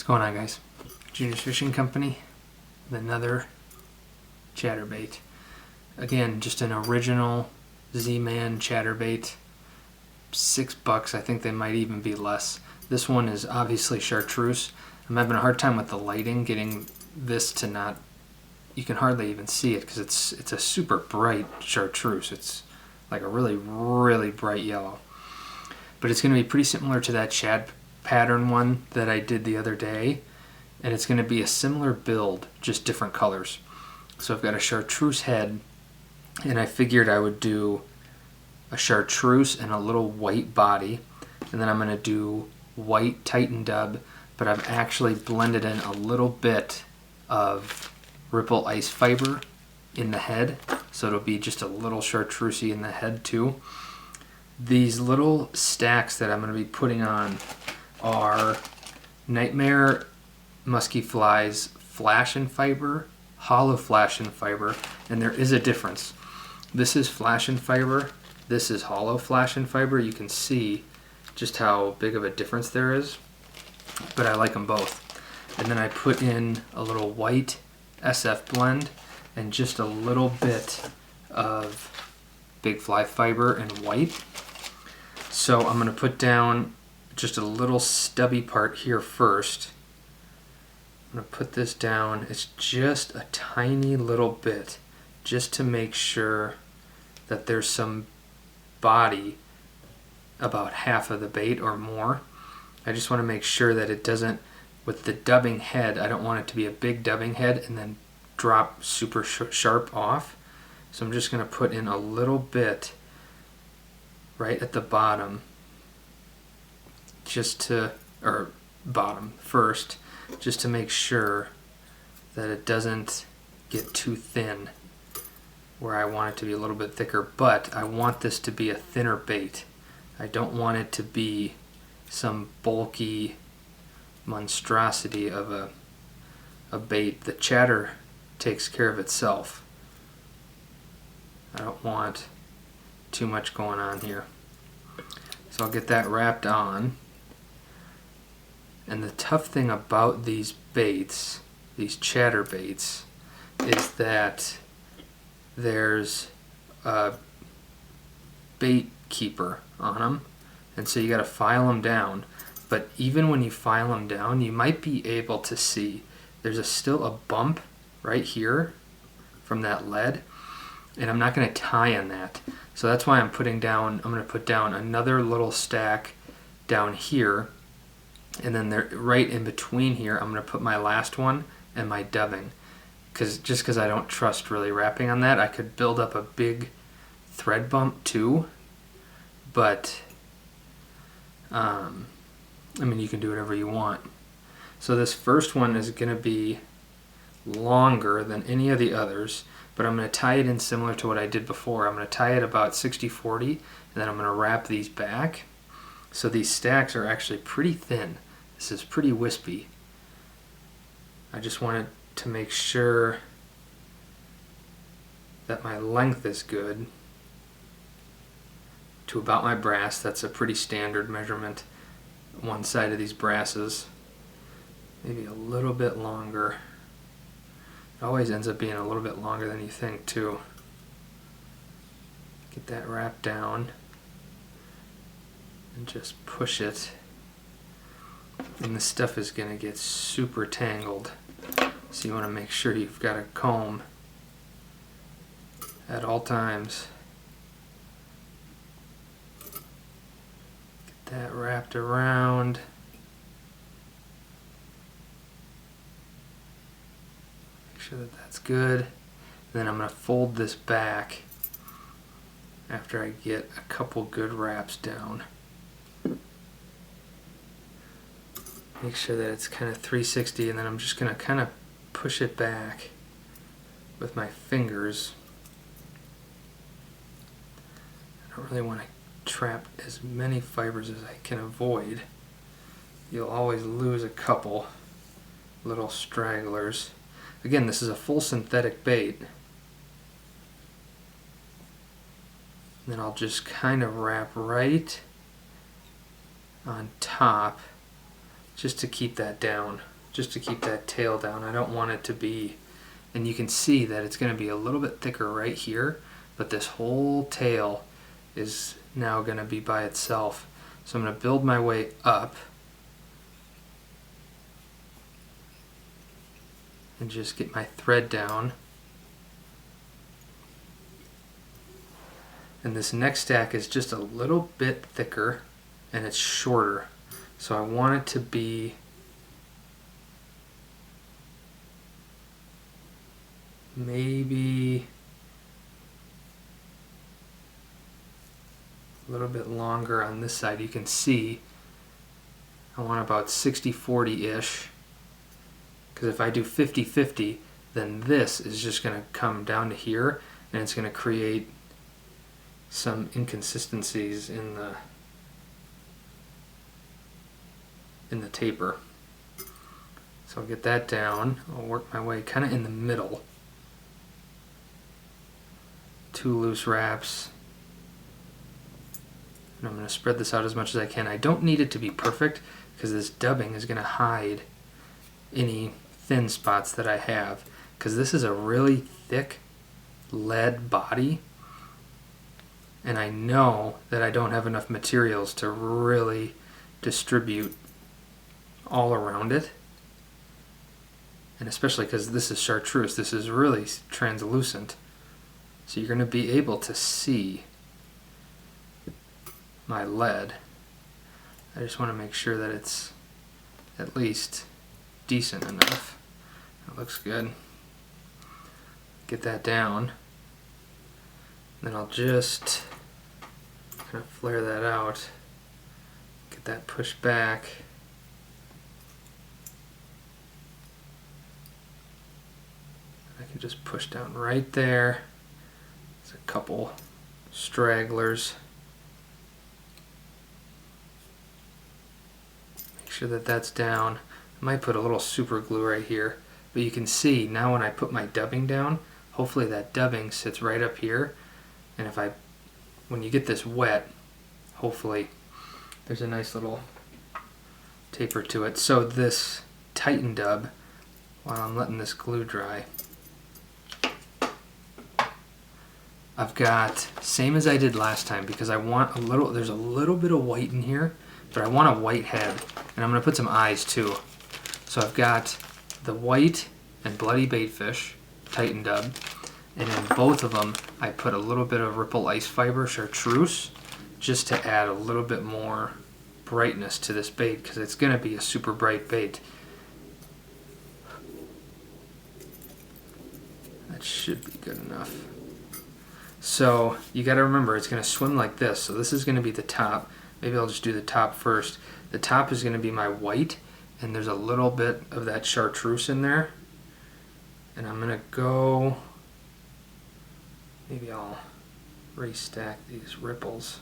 going on, guys? Junior's Fishing Company with another chatterbait. Again, just an original Z-Man chatterbait. $6, I think they might even be less. This one is obviously chartreuse. I'm having a hard time with the lighting getting this to not, you can hardly even see it because it's a super bright chartreuse. It's like a really, really bright yellow. But it's going to be pretty similar to that shad pattern one that I did the other day, and it's going to be a similar build, just different colors. So I've got a chartreuse head, and I figured I would do a chartreuse and a little white body, and then I'm going to do white Titan dub, but I've actually blended in a little bit of ripple ice fiber in the head, so it'll be just a little chartreusey in the head too. These little stacks that I'm going to be putting on are Nightmare Musky Flies Flash and Fiber, Holo Flash and Fiber, and there is a difference. This is Flash and Fiber, this is Holo Flash and Fiber. You can see just how big of a difference there is, but I like them both. And then I put in a little white SF blend and just a little bit of Big Fly Fiber and white. So I'm going to put down just a little stubby part here first. I'm going to put this down. It's just a tiny little bit, just to make sure that there's some body about half of the bait or more. I just want to make sure that it doesn't, with the dubbing head, I don't want it to be a big dubbing head and then drop super sharp off. So I'm just going to put in a little bit right at the bottom, just to, or bottom first, just to make sure that it doesn't get too thin where I want it to be a little bit thicker, but I want this to be a thinner bait. I don't want it to be some bulky monstrosity of a bait. The chatter takes care of itself. I don't want too much going on here. So I'll get that wrapped on. And the tough thing about these baits, these chatter baits, is that there's a bait keeper on them, and so you got to file them down. But even when you file them down, you might be able to see there's still a bump right here from that lead, and I'm not going to tie on that. So that's why I'm going to put down another little stack down here, and then there, right in between here, I'm going to put my last one and my dubbing. Just because I don't trust really wrapping on that. I could build up a big thread bump too, but I mean, you can do whatever you want. So this first one is going to be longer than any of the others, but I'm going to tie it in similar to what I did before. I'm going to tie it about 60-40, and then I'm going to wrap these back. So these stacks are actually pretty thin. This is pretty wispy. I just wanted to make sure that my length is good to about my brass. That's a pretty standard measurement. One side of these brasses, maybe a little bit longer. It always ends up being a little bit longer than you think too. Get that wrapped down and just push it, and this stuff is going to get super tangled. So you want to make sure you've got a comb at all times. Get that wrapped around. Make sure that that's good. Then I'm going to fold this back after I get a couple good wraps down. Make sure that it's kind of 360, and then I'm just going to kind of push it back with my fingers. I don't really want to trap as many fibers as I can avoid. You'll always lose a couple little stragglers. Again, this is a full synthetic bait. And then I'll just kind of wrap right on top just to keep that down. just to keep that tail down. I don't want it to be, and you can see that it's going to be a little bit thicker right here, but this whole tail is now going to be by itself. So I'm going to build my way up and just get my thread down. And this next stack is just a little bit thicker and it's shorter. So I want it to be maybe a little bit longer on this side. You can see I want about 60-40-ish, because if I do 50-50, then this is just going to come down to here and it's going to create some inconsistencies in the taper. So I'll get that down. I'll work my way kind of in the middle. 2 loose wraps. And I'm going to spread this out as much as I can. I don't need it to be perfect because this dubbing is going to hide any thin spots that I have, because this is a really thick lead body and I know that I don't have enough materials to really distribute all around it. And especially because this is chartreuse, this is really translucent. So you're going to be able to see my lead. I just want to make sure that it's at least decent enough. That looks good. Get that down. Then I'll just kind of flare that out. Get that pushed back. I can just push down right there. There's a couple stragglers. Make sure that that's down. I might put a little super glue right here, but you can see now when I put my dubbing down, hopefully that dubbing sits right up here. And when you get this wet, hopefully there's a nice little taper to it. So this Titan dub, while I'm letting this glue dry, I've got, same as I did last time, because I want a little, there's a little bit of white in here, but I want a white head. And I'm going to put some eyes too. So I've got the white and bloody baitfish Titan dub, and in both of them I put a little bit of ripple ice fiber chartreuse just to add a little bit more brightness to this bait, because it's going to be a super bright bait. That should be good enough. So you got to remember it's going to swim like this. So this is going to be the top. Maybe I'll just do the top first. The top is going to be my white, and there's a little bit of that chartreuse in there. And I'm going to go, maybe I'll restack these ripples.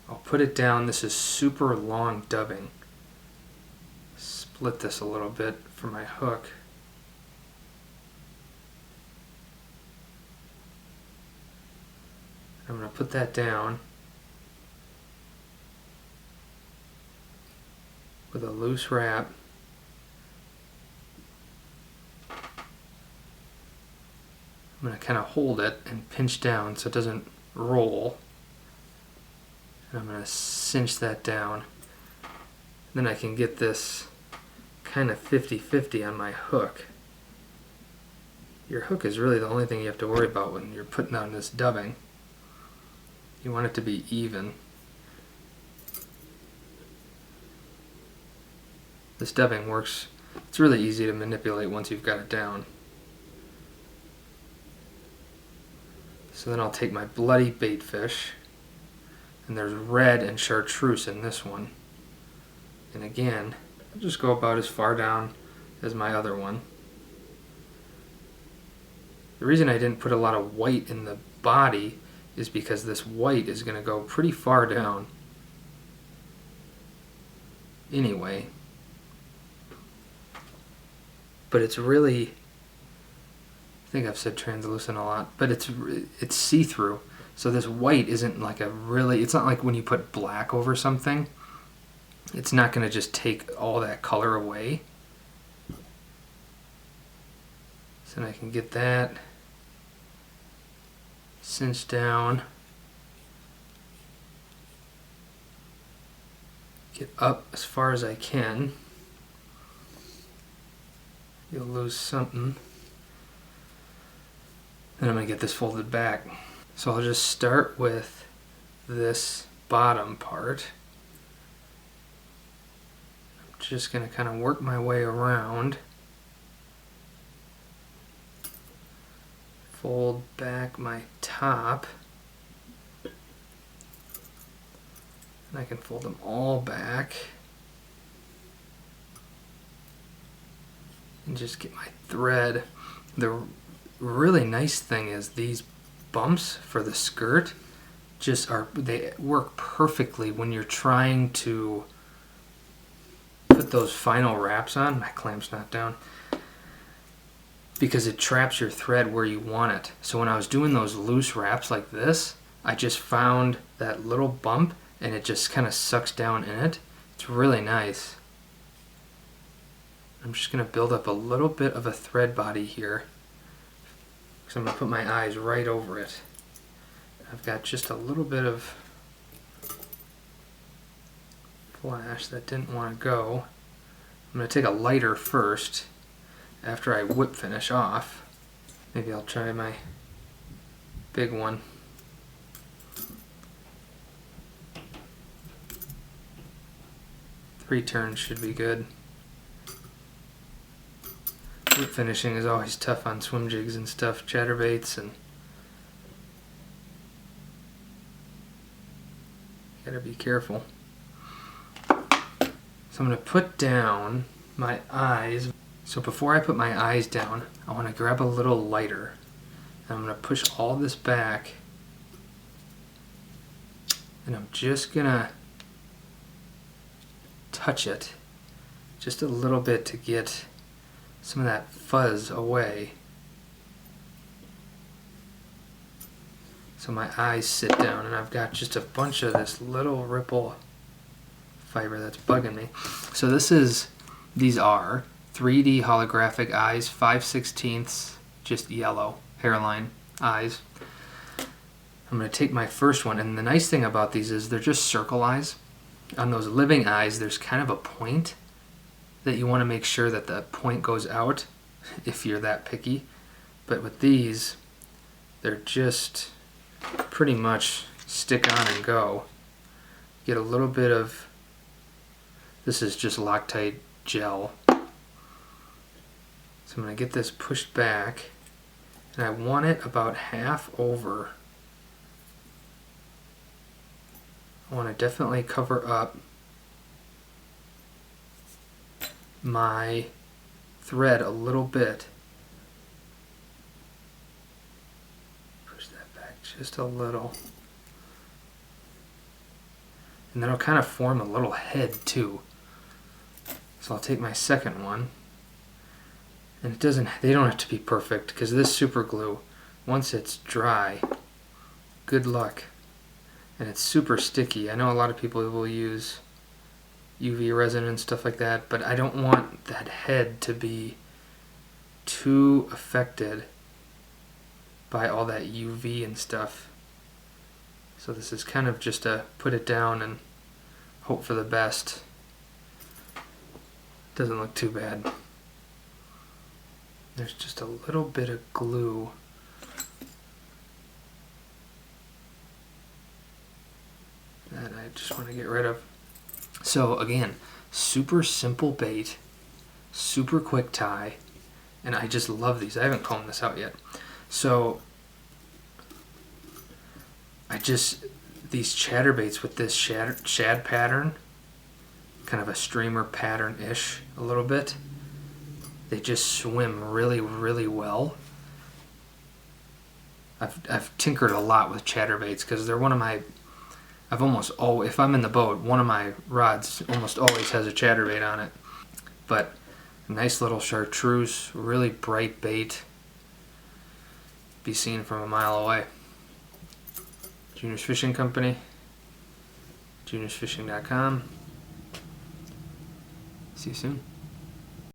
I'll put it down. This is super long dubbing. Split this a little bit for my hook. I'm going to put that down with a loose wrap. I'm going to kind of hold it and pinch down so it doesn't roll. And I'm going to cinch that down. Then I can get this kind of 50-50 on my hook. Your hook is really the only thing you have to worry about when you're putting on this dubbing. You want it to be even. This dubbing works, it's really easy to manipulate once you've got it down. So then I'll take my bloody baitfish, and there's red and chartreuse in this one. And again, I'll just go about as far down as my other one. The reason I didn't put a lot of white in the body is because this white is going to go pretty far down anyway. But it's really, I think I've said translucent a lot, but it's see-through. So this white isn't like a really, it's not like when you put black over something it's not going to just take all that color away. So I can get that cinched down, get up as far as I can. You'll lose something. Then I'm going to get this folded back. So I'll just start with this bottom part. I'm just going to kind of work my way around. Fold back my top. And I can fold them all back. And just get my thread. The really nice thing is these bumps for the skirt they work perfectly when you're trying to put those final wraps on. My clamp's not down. Because it traps your thread where you want it. So when I was doing those loose wraps like this, I just found that little bump and it just kind of sucks down in it. It's really nice. I'm just going to build up a little bit of a thread body here. So I'm going to put my eyes right over it. I've got just a little bit of flash that didn't want to go. I'm going to take a lighter first after I whip finish off. Maybe I'll try my big one. Three turns should be good. Whip finishing is always tough on swim jigs and stuff, chatterbaits, and gotta be careful. So I'm going to put down my eyes. So before I put my eyes down, I want to grab a little lighter. And I'm going to push all this back. And I'm just going to touch it just a little bit to get some of that fuzz away. So my eyes sit down and I've got just a bunch of this little ripple fiber that's bugging me. So these are 3D holographic eyes, 5/16 just yellow Hareline eyes. I'm going to take my first one, and the nice thing about these is they're just circle eyes. On those living eyes, there's kind of a point that you want to make sure that the point goes out if you're that picky. But with these, they're just pretty much stick on and go. Get a little bit of, this is just Loctite gel. So I'm going to get this pushed back, and I want it about half over. I want to definitely cover up my thread a little bit. Push that back just a little. And then I'll kind of form a little head too. So I'll take my second one. And they don't have to be perfect, because this super glue, once it's dry, good luck. And it's super sticky. I know a lot of people will use UV resin and stuff like that, but I don't want that head to be too affected by all that UV and stuff. So this is kind of just to put it down and hope for the best. Doesn't look too bad. There's just a little bit of glue that I just want to get rid of. So again, super simple bait, super quick tie, and I just love these. I haven't combed this out yet. So these chatterbaits with this shad pattern, kind of a streamer pattern-ish a little bit, they just swim really, really well. I've tinkered a lot with chatterbaits because they're one of my, if I'm in the boat, one of my rods almost always has a chatterbait on it. But a nice little chartreuse, really bright bait, be seen from a mile away. Junior's Fishing Company, juniorsfishing.com. See you soon.